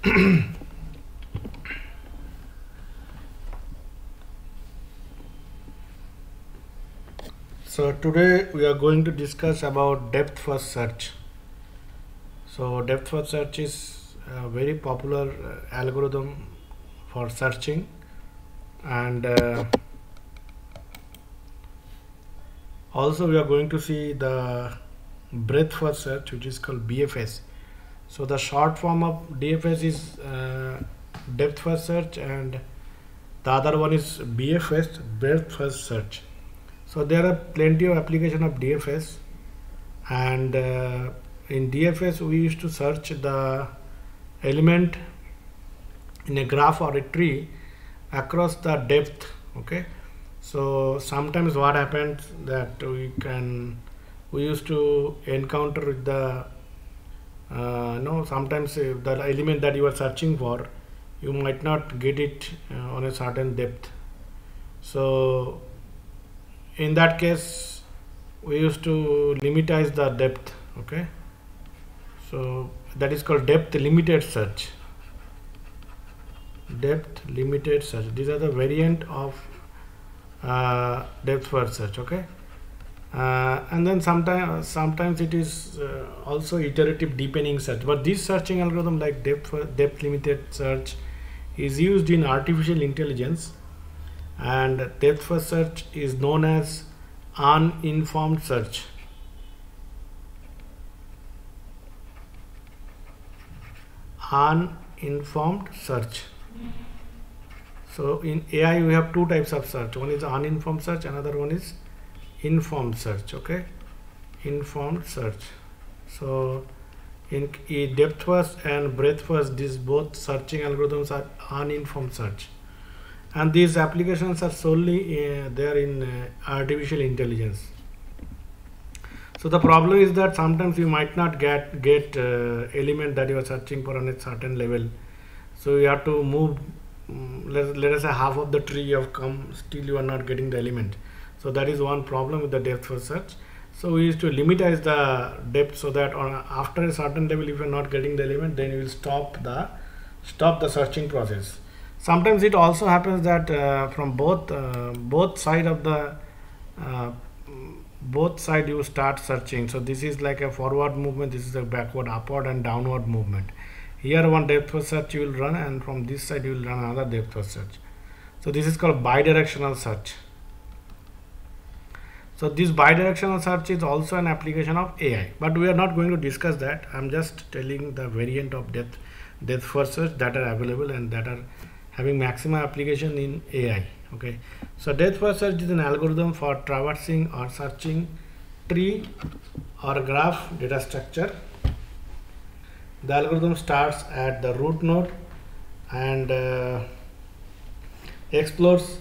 So today we are going to discuss about depth first search. So depth first search is a very popular algorithm for searching, and also we are going to see the breadth first search, which is called BFS. So the short form of DFS is depth first search, and the other one is BFS, breadth first search. So there are plenty of application of DFS, and in DFS we used to search the element in a graph or a tree across the depth. Okay, so sometimes what happens that we used to encounter with the sometimes the element that you are searching for, you might not get it on a certain depth. So in that case we used to limitize the depth. Okay, so that is called depth limited search. Depth limited search, these are the variant of depth first search. Okay, and then sometimes it is also iterative deepening search, but this searching algorithm like depth limited search is used in artificial intelligence, and depth first search is known as uninformed search. Uninformed search. So in AI we have two types of search. One is uninformed search, another one is informed search. Okay, informed search. So in depth first and breadth first, these both searching algorithms are uninformed search, and these applications are solely there in artificial intelligence. So the problem is that sometimes you might not get element that you are searching for on a certain level, so you have to move, let us say half of the tree you have come, still you are not getting the element. So that is one problem with the depth first search. So we used to limitize the depth, so that after a certain level if you are not getting the element, then you will stop the searching process. Sometimes it also happens that from both side of the both side you start searching. So this is like a forward movement, this is a backward, upward and downward movement. Here one depth first search you will run, and from this side you will run another depth first search. So this is called bidirectional search. So this bidirectional search is also an application of AI, but we are not going to discuss that. I'm just telling the variant of depth first search that are available and that are having maximum application in AI. Okay, so depth first search is an algorithm for traversing or searching tree or graph data structure. The algorithm starts at the root node and explores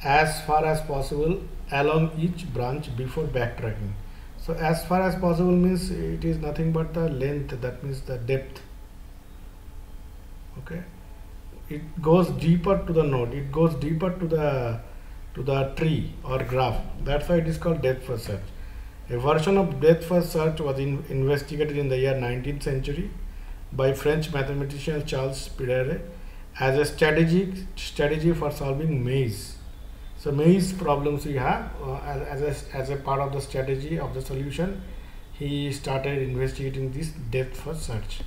as far as possible along each branch before backtracking. So as far as possible means it is nothing but the length, that means the depth. Okay, it goes deeper to the node, it goes deeper to the tree or graph. That's why it is called depth first search. A version of depth first search was investigated in the year 19th century by French mathematician Charles Pereire as a strategy for solving maze. So maze problems we have as a part of the strategy of the solution, he started investigating this depth first search.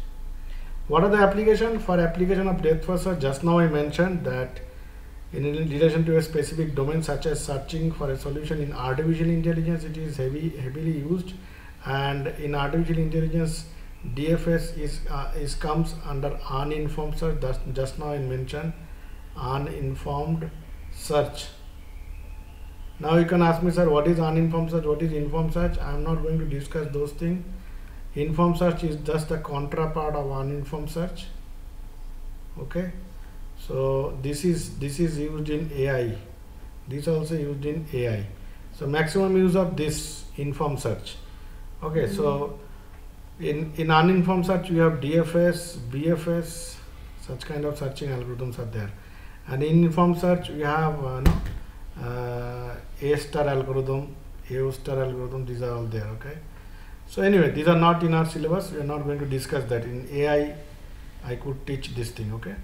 What are the application? For application of depth first search, just now I mentioned that in relation to a specific domain such as searching for a solution in artificial intelligence, it is heavily used, and in artificial intelligence DFS is comes under uninformed search. Just now I mentioned uninformed search. Now you can ask me, sir, what is uninformed search, what is informed search? I am not going to discuss those things. Informed search is just the contrapart of uninformed search. Okay, so this is used in AI. This also used in AI. So maximum use of this informed search. Okay, so in uninformed search we have DFS, BFS, such kind of searching algorithms are there, and in informed search we have A star algorithm, AO star algorithm, these are all there. Okay, so anyway, these are not in our syllabus, we are not going to discuss that. In AI I could teach this thing. Okay,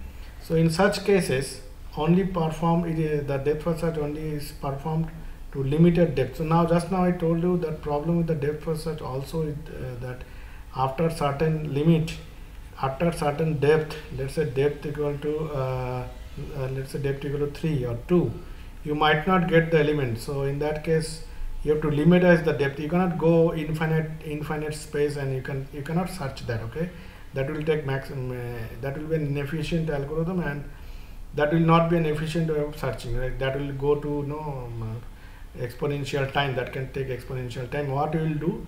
so in such cases only perform the depth first search only is performed to limited depth. So now just now I told you that problem with the depth first search also is that after certain limit, after certain depth, let's say depth equal to let's say depth equal to 3 or 2, you might not get the element. So in that case you have to limitize the depth. You cannot go infinite space, and you cannot search that. Okay, that will take maximum that will be an inefficient algorithm, and that will not be an efficient way of searching, right? That will go to exponential time. That can take exponential time. What you will do,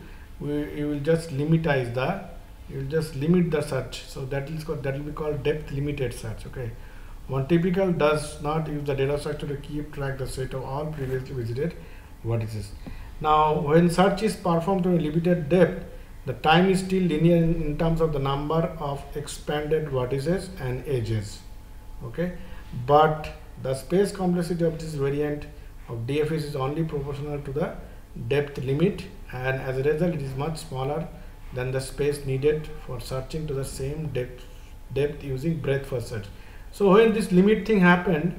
you will just limit the search. So that will be called depth limited search. Okay, one typical does not use the data structure to keep track the set of all previously visited vertices. Now when search is performed to a limited depth, the time is still linear in terms of the number of expanded vertices and edges. Okay, but the space complexity of this variant of DFS is only proportional to the depth limit, and as a result it is much smaller than the space needed for searching to the same depth using breadth first search. So when this limit thing happened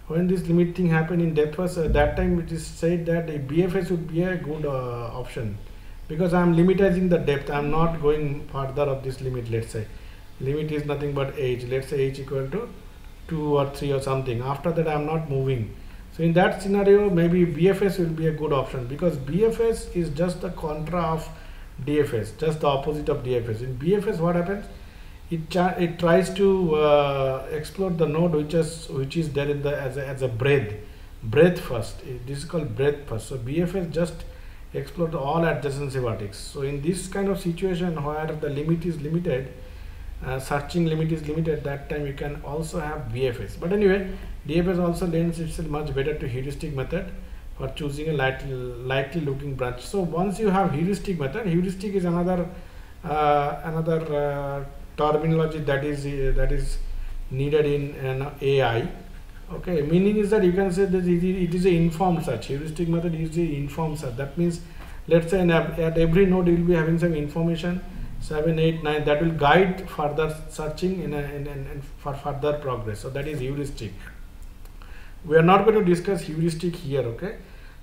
in depth first, that time it is said that a BFS would be a good option, because I am limitizing the depth. I am not going further of this limit. Let's say limit is nothing but h. Let's say h equal to 2 or 3 or something. After that I am not moving. So in that scenario maybe BFS will be a good option, because BFS is just the contra of DFS, just the opposite of DFS. In BFS what happens? It tries to explore the node which is there in the as a breadth first. This is called breadth first. So BFS just explore all adjacency vertex. So in this kind of situation where the limit is limited, searching limit is limited, that time you can also have BFS. But anyway, DFS also lends itself much better to heuristic method for choosing a likely looking branch. So once you have heuristic method, heuristic is another terminology that is needed in AI. Okay, meaning is that you can say that it is a informed search. Heuristic method is the informed search. That means, let's say at every node you will be having some information, 7, 8, 9, that will guide further searching in for further progress. So that is heuristic. We are not going to discuss heuristic here. Okay,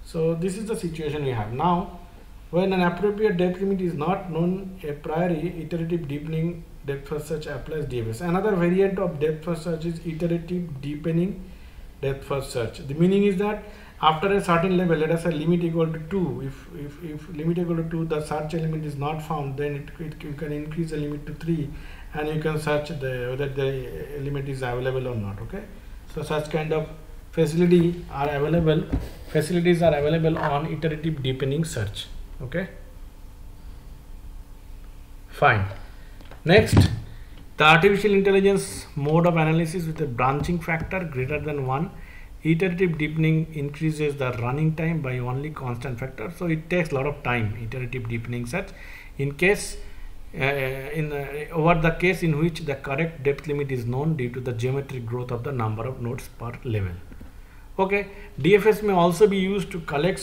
so this is the situation we have now. When an appropriate depth limit is not known a priori, iterative deepening depth first search applies DFS. Another variant of depth first search is iterative deepening depth first search. The meaning is that after a certain level, let us say limit equal to 2, if limit equal to 2, the search element is not found, then you can increase the limit to 3, and you can search whether the element is available or not. Okay, so such kind of facilities are available on iterative deepening search. Okay, fine. Next, the artificial intelligence mode of analysis with a branching factor greater than 1. Iterative deepening increases the running time by only constant factor, so it takes a lot of time. Iterative deepening search, in case over the case in which the correct depth limit is known due to the geometric growth of the number of nodes per level. Okay, DFS may also be used to collect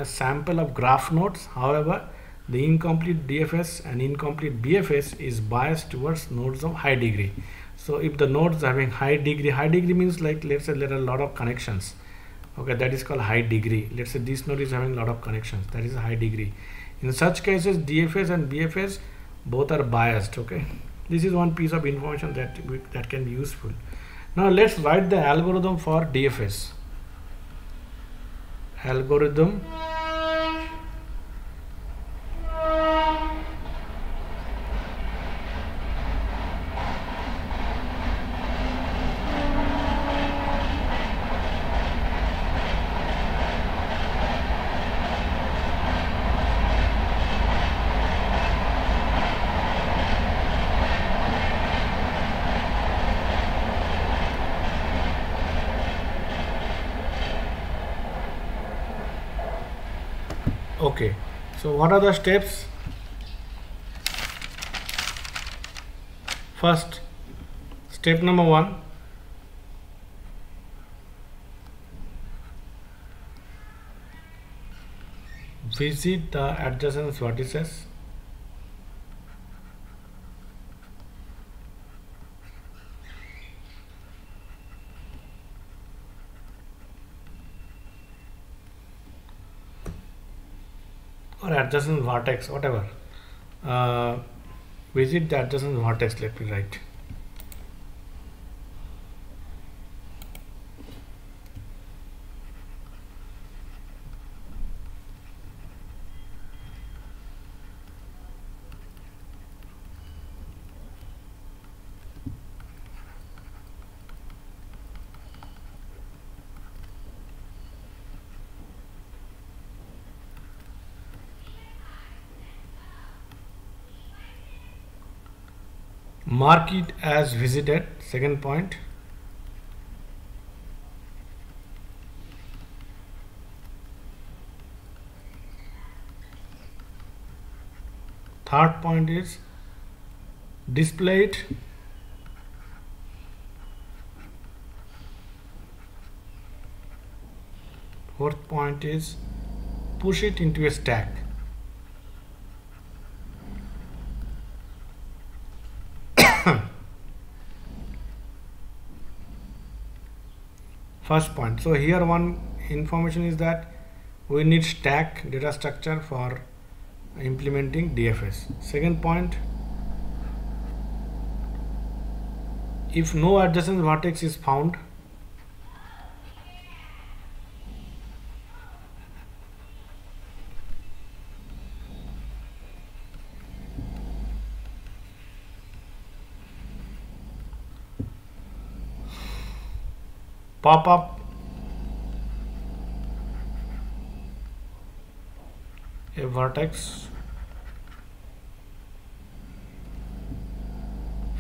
sample of graph nodes. However, the incomplete DFS and incomplete BFS is biased towards nodes of high degree. So if the nodes having high degree means, like, let's say there are a lot of connections. Okay, that is called high degree. Let's say this node is having a lot of connections, that is a high degree. In such cases, DFS and BFS both are biased. Okay, this is one piece of information that can be useful. Now let's write the algorithm for DFS. Algorithm Okay, so what are the steps? First, step number 1, visit the adjacent vertices. or adjacent vertex, whatever. Visit the adjacent vertex, let me write. Mark it as visited, second point. Third point is display it. Fourth point is push it into a stack. First point. So here one information is that we need stack data structure for implementing DFS. Second point, if no adjacent vertex is found, pop up a vertex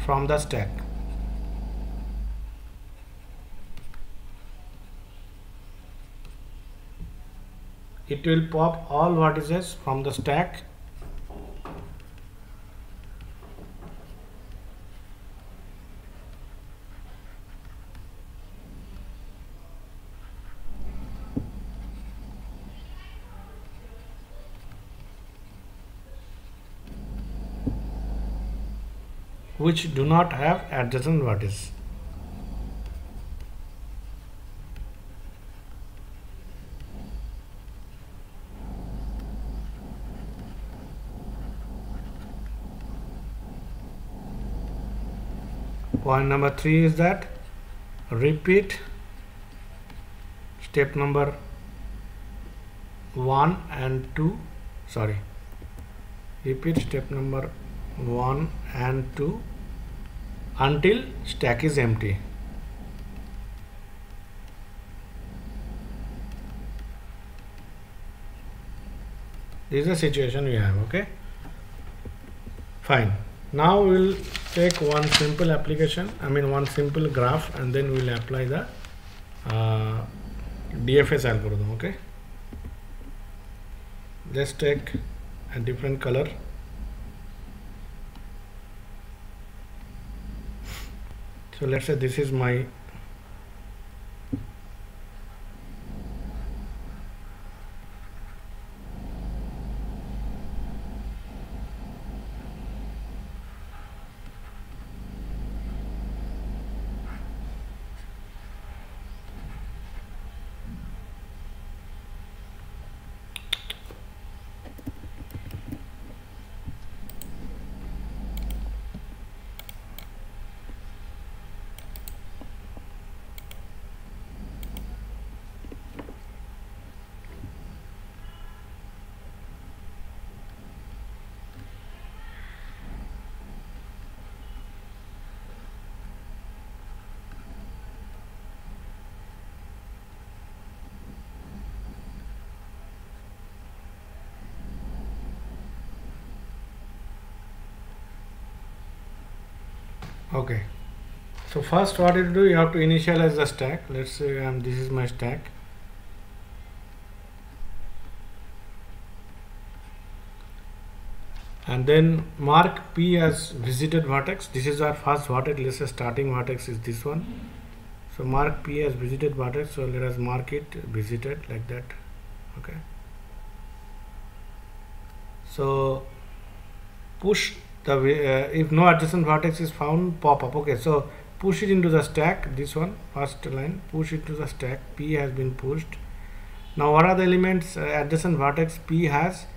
from the stack. It will pop all vertices from the stack . Which do not have adjacent vertices. Point number 3 is that repeat step number 1 and 2. Repeat step number 1 and 2 until stack is empty. This is the situation we have. Okay, fine. Now we'll take one simple application, one simple graph, and then we'll apply the DFS algorithm. Okay, let's take a different color. So let's say this is my okay. So first what you do, you have to initialize the stack. Let's say this is my stack. And then mark P as visited vertex. This is our first vertex. Let's say starting vertex is this one. So mark P as visited vertex. So let us mark it visited like that. Okay. So push the if no adjacent vertex is found, pop up. Okay, so push it into the stack. This one, first line, push it to the stack. P has been pushed. Now what are the elements adjacent vertex P has?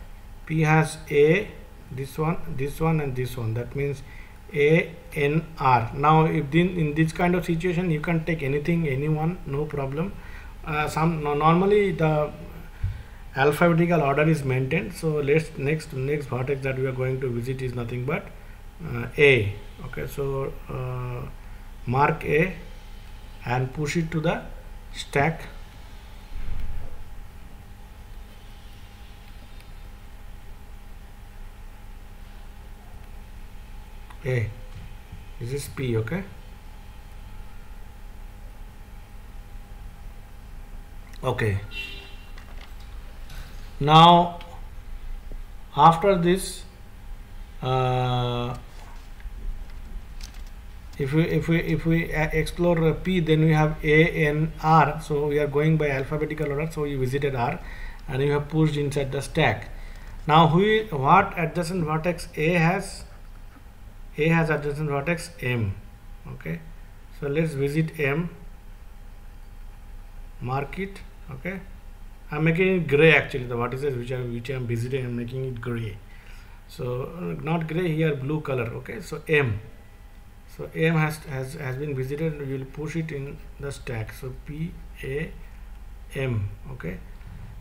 P has A, this one, and this one. That means A, N, R. Now, if in this kind of situation, you can take anything, anyone, no problem. Normally the alphabetical order is maintained. So next vertex that we are going to visit is nothing but A. Okay, so mark A and push it to the stack. A, this is P. Okay, okay. Now after this, if we explore P, then we have A, N, R. So we are going by alphabetical order. So you visited R and you have pushed inside the stack. Now what adjacent vertex A has? A has adjacent vertex M. Okay, so let's visit M, mark it. Okay, I'm making it gray actually. The vertices which I am visiting, I'm making it gray. So not gray here, blue color. Okay, so M. So M has been visited. We will push it in the stack. So P, A, M. Okay.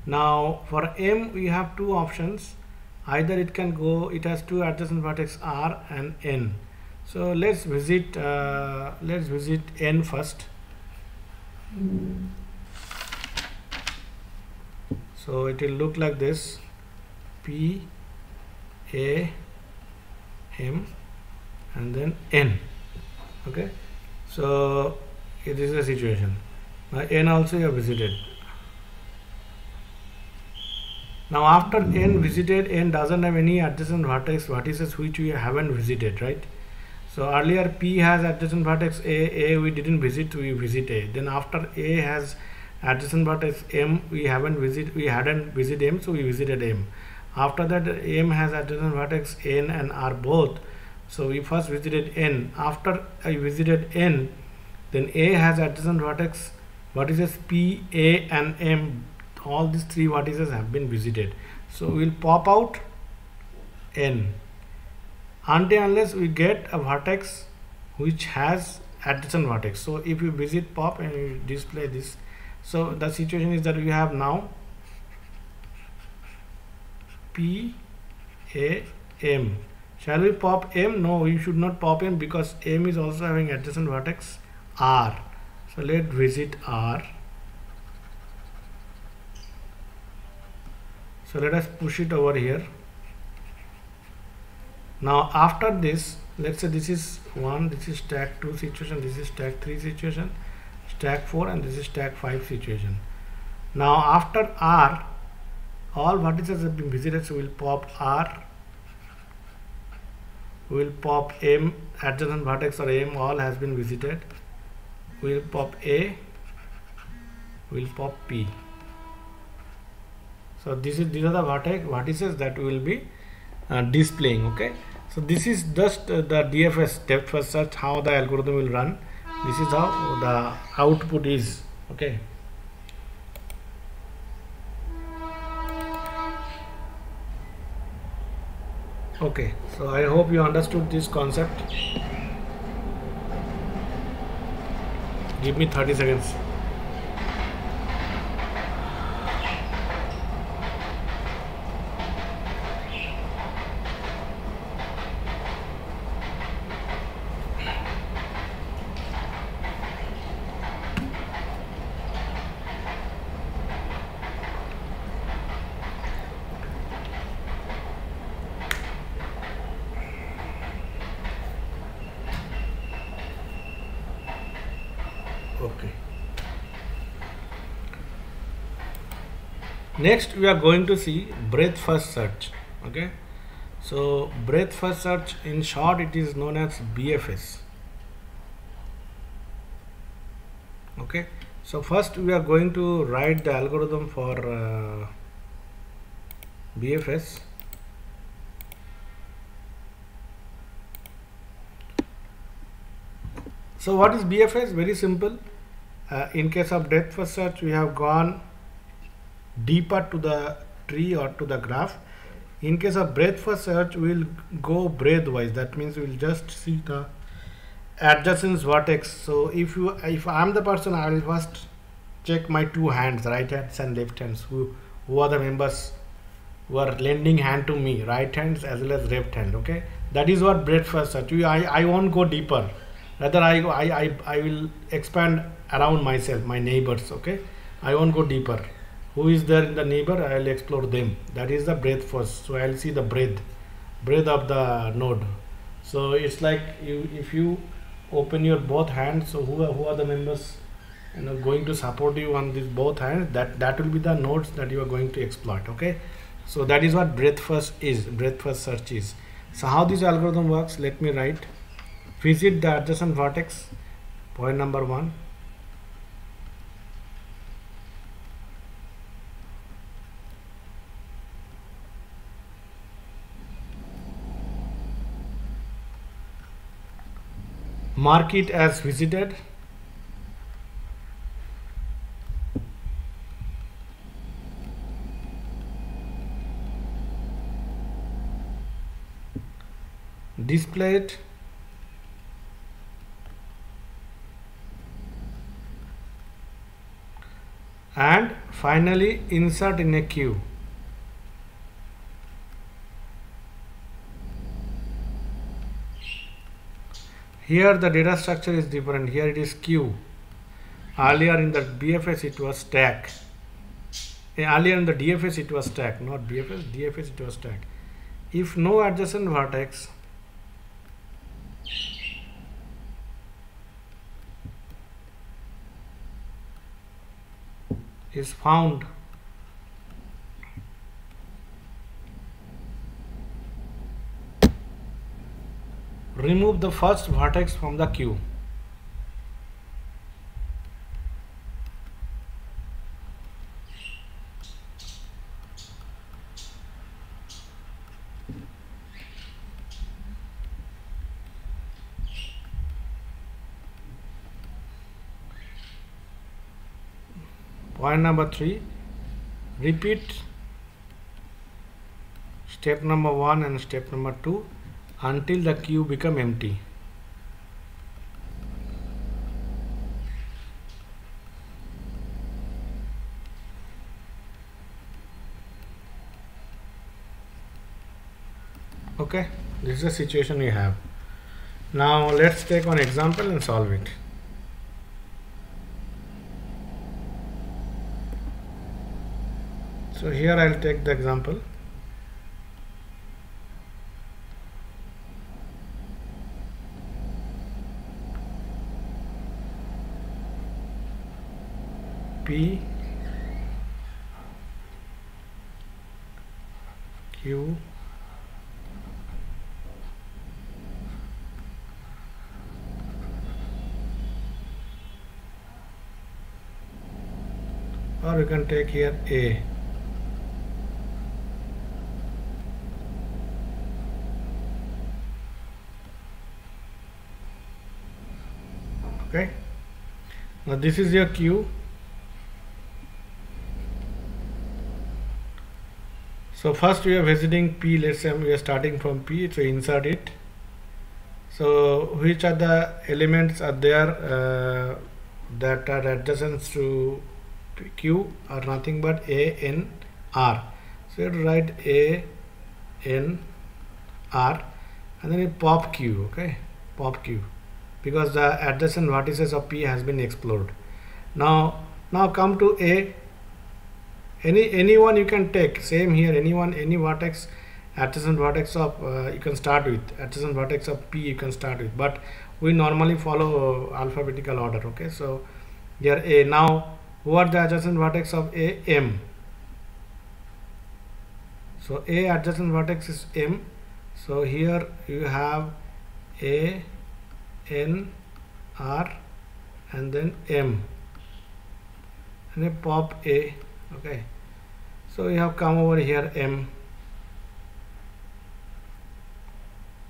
Now for M we have two options. Either it can go. It has two adjacent vertex R and N. So let's visit N first. So it will look like this: P, A, M, and then N. Okay, so it is the situation. Now N also you have visited. Now after N visited, N doesn't have any adjacent vertices which we haven't visited, right? So earlier P has adjacent vertex A we didn't visit, we visit A. Then after A has adjacent vertex M, we hadn't visited M, so we visited M. After that M has adjacent vertex N and R both, so we first visited N. After I visited N, then A has adjacent vertices P, A and M. All these three vertices have been visited, so we will pop out N until unless we get a vertex which has adjacent vertex. So if you visit pop and you display this, so the situation is that we have now P, A, M. Shall we pop M? No, we should not pop M because M is also having adjacent vertex R. So let's visit R. So let us push it over here. Now after this, let's say this is 1, this is stack 2 situation, this is stack 3 situation, stack 4, and this is stack 5 situation. Now after R, all vertices have been visited, so we'll pop R, we'll pop M, adjacent vertex or M all has been visited, we'll pop A, we'll pop P. So these are the vertices that we will be displaying. Okay, so this is just the DFS, depth first search, how the algorithm will run. This is how the output is. Okay, okay, so I hope you understood this concept. Give me 30 seconds. Okay. Next we are going to see breadth first search. Okay, so breadth first search, in short it is known as BFS. Okay, so first we are going to write the algorithm for BFS. So what is BFS? Very simple. In case of depth first search, we have gone deeper to the tree or to the graph. In case of breadth first search, we will go breadth wise. That means we will just see the adjacent vertex. So if I am the person, I will first check my two hands, right hands and left hands, who are the members who are lending hand to me, right hands as well as left hand. Okay, that is what breadth first search. I won't go deeper, rather I will expand around myself, my neighbors. Okay, I won't go deeper. Who is there in the neighbor, I will explore them. That is the breadth first. So I will see the breadth of the node. So it's like if you open your both hands, so who are the members going to support you on these both hands, that will be the nodes that you are going to exploit. Okay, so that is what breadth first is, breadth first search is. So how this algorithm works, let me write. Visit the adjacent vertex, point number 1. Mark it as visited. Display it. And finally insert in a queue. Here the data structure is different. Here it is queue. Earlier in the BFS it was stack. Earlier in the DFS it was stack, not BFS, DFS it was stack. If no adjacent vertex is found, remove the first vertex from the queue. Point number 3, repeat step number 1 and step number 2 until the queue become empty. Okay, this is the situation we have. Now let's take one example and solve it. So here I'll take the example. P Q or you can take here A. Okay, now this is your queue. So first we are visiting P. Let's say we are starting from P, so insert it. So which are the elements are there that are adjacent to Q are nothing but A, N, R. So you have to write A, N, R, and then you pop Q. Okay, pop Q, because the adjacent vertices of P has been explored. Now come to A. Anyone you can take. Same here. Anyone, any vertex, adjacent vertex of you can start with. Adjacent vertex of P you can start with. But we normally follow alphabetical order. Okay. So here A. Now who are the adjacent vertex of A? M. So A adjacent vertex is M. So here you have A, N, R, and then M, and a pop A. Okay, so you have come over here M.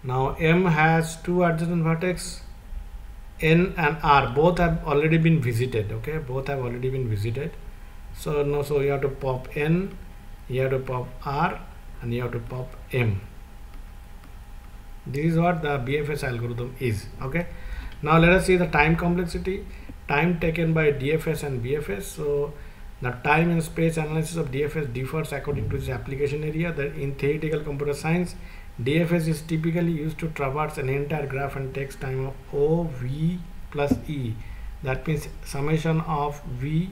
Now M has two adjacent vertex, N and R. Both have already been visited. Okay, both have already been visited. So no, so you have to pop N, you have to pop R, and you have to pop M. This is what the BFS algorithm is. Okay, now let us see the time complexity, time taken by DFS and BFS. So the time and space analysis of DFS differs according to its application area. That in theoretical computer science, DFS is typically used to traverse an entire graph and takes time of O, V plus E. That means summation of V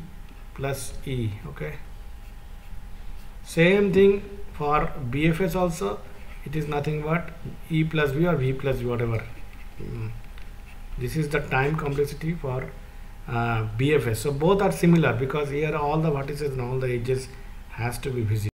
plus E. Okay, same thing for BFS also. It is nothing but E plus V or V plus V, whatever. This is the time complexity for BFS. So both are similar because here all the vertices and all the edges has to be visible.